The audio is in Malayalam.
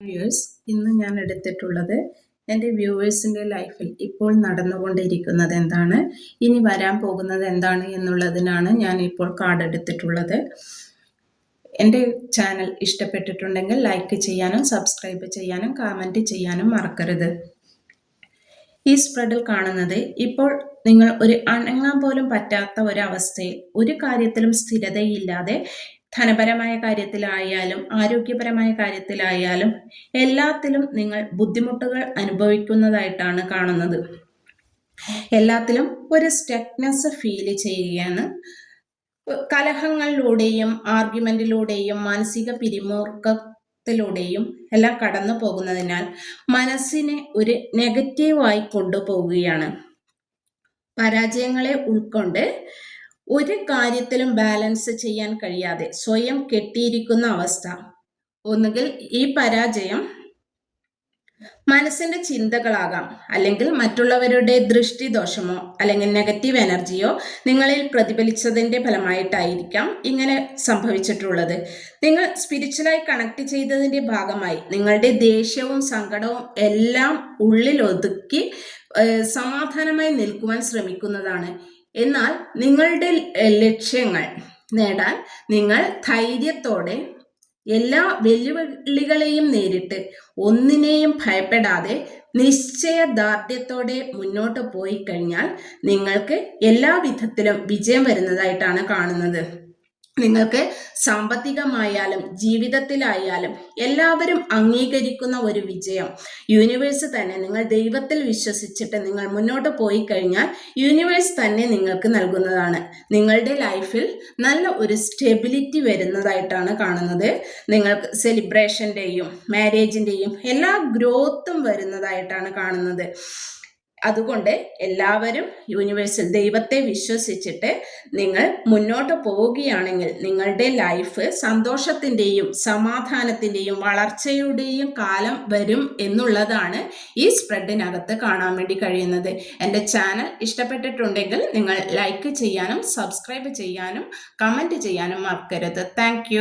വ്യൂവേഴ്സ്, ഇന്ന് ഞാൻ എടുത്തിട്ടുള്ളത് എൻ്റെ വ്യൂവേഴ്സിൻ്റെ ലൈഫിൽ ഇപ്പോൾ നടന്നുകൊണ്ടിരിക്കുന്നത് എന്താണ്, ഇനി വരാൻ പോകുന്നത് എന്താണ് എന്നുള്ളതിനാണ് ഞാൻ ഇപ്പോൾ കാർഡ് എടുത്തിട്ടുള്ളത്. എൻ്റെ ചാനൽ ഇഷ്ടപ്പെട്ടിട്ടുണ്ടെങ്കിൽ ലൈക്ക് ചെയ്യാനും സബ്സ്ക്രൈബ് ചെയ്യാനും കമൻറ്റ് ചെയ്യാനും മറക്കരുത്. ഈ സ്പ്രെഡിൽ കാണുന്നത് ഇപ്പോൾ നിങ്ങൾ ഒരു അനങ്ങാൻ പോലും പറ്റാത്ത ഒരവസ്ഥയിൽ ഒരു കാര്യത്തിലും സ്ഥിരതയില്ലാതെ ധനപരമായ കാര്യത്തിലായാലും ആരോഗ്യപരമായ കാര്യത്തിലായാലും എല്ലാത്തിലും നിങ്ങൾ ബുദ്ധിമുട്ടുകൾ അനുഭവിക്കുന്നതായിട്ടാണ് കാണുന്നത്. എല്ലാത്തിലും ഒരു സ്റ്റക്നെസ് ഫീൽ ചെയ്യുകയാണ്. കലഹങ്ങളിലൂടെയും ആർഗ്യുമെന്റിലൂടെയും മാനസിക പിരിമുറുക്കത്തിലൂടെയും എല്ലാം കടന്നു പോകുന്നതിനാൽ മനസ്സിനെ ഒരു നെഗറ്റീവായി കൊണ്ടുപോവുകയാണ്. പരാജയങ്ങളെ ഉൾക്കൊണ്ട് ഒരു കാര്യത്തിലും ബാലൻസ് ചെയ്യാൻ കഴിയാതെ സ്വയം കെട്ടിയിരിക്കുന്ന അവസ്ഥ. ഒന്നുകിൽ ഈ പരാജയം മനസ്സിന്റെ ചിന്തകളാകാം, അല്ലെങ്കിൽ മറ്റുള്ളവരുടെ ദൃഷ്ടിദോഷമോ അല്ലെങ്കിൽ നെഗറ്റീവ് എനർജിയോ നിങ്ങളിൽ പ്രതിഫലിച്ചതിന്റെ ഫലമായിട്ടായിരിക്കാം ഇങ്ങനെ സംഭവിച്ചിട്ടുള്ളത്. നിങ്ങൾ സ്പിരിച്വലായി കണക്ട് ചെയ്തതിന്റെ ഭാഗമായി നിങ്ങളുടെ ദേഷ്യവും സങ്കടവും എല്ലാം ഉള്ളിൽ ഒതുക്കി സമാധാനമായി നിൽക്കുവാൻ ശ്രമിക്കുന്നതാണ്. എന്നാൽ നിങ്ങളുടെ ലക്ഷ്യങ്ങൾ നേടാൻ നിങ്ങൾ ധൈര്യത്തോടെ എല്ലാ വെല്ലുവിളികളെയും നേരിട്ട് ഒന്നിനെയും ഭയപ്പെടാതെ നിശ്ചയദാർഢ്യത്തോടെ മുന്നോട്ട് പോയി കഴിഞ്ഞാൽ നിങ്ങൾക്ക് എല്ലാ വിധത്തിലും വിജയം വരുന്നതായിട്ടാണ് കാണുന്നത്. നിങ്ങൾക്ക് സാമ്പത്തികമായാലും ജീവിതത്തിലായാലും എല്ലാവരും അംഗീകരിക്കുന്ന ഒരു വിജയം യൂണിവേഴ്സ് തന്നെ, നിങ്ങൾ ദൈവത്തിൽ വിശ്വസിച്ചിട്ട് നിങ്ങൾ മുന്നോട്ട് പോയി കഴിഞ്ഞാൽ യൂണിവേഴ്സ് തന്നെ നിങ്ങൾക്ക് നൽകുന്നതാണ്. നിങ്ങളുടെ ലൈഫിൽ നല്ല ഒരു സ്റ്റെബിലിറ്റി വരുന്നതായിട്ടാണ് കാണുന്നത്. നിങ്ങൾക്ക് സെലിബ്രേഷൻ്റെയും മാരേജിൻ്റെയും എല്ലാ ഗ്രോത്തും വരുന്നതായിട്ടാണ് കാണുന്നത്. അതുകൊണ്ട് എല്ലാവരും യൂണിവേഴ്സിൽ ദൈവത്തെ വിശ്വസിച്ചിട്ട് നിങ്ങൾ മുന്നോട്ട് പോവുകയാണെങ്കിൽ നിങ്ങളുടെ ലൈഫ് സന്തോഷത്തിൻ്റെയും സമാധാനത്തിൻ്റെയും വളർച്ചയുടെയും കാലം വരും എന്നുള്ളതാണ് ഈ സ്പ്രെഡിനകത്ത് കാണാൻ വേണ്ടി കഴിയുന്നത്. എൻ്റെ ചാനൽ ഇഷ്ടപ്പെട്ടിട്ടുണ്ടെങ്കിൽ നിങ്ങൾ ലൈക്ക് ചെയ്യാനും സബ്സ്ക്രൈബ് ചെയ്യാനും കമൻറ്റ് ചെയ്യാനും മറക്കരുത്. താങ്ക്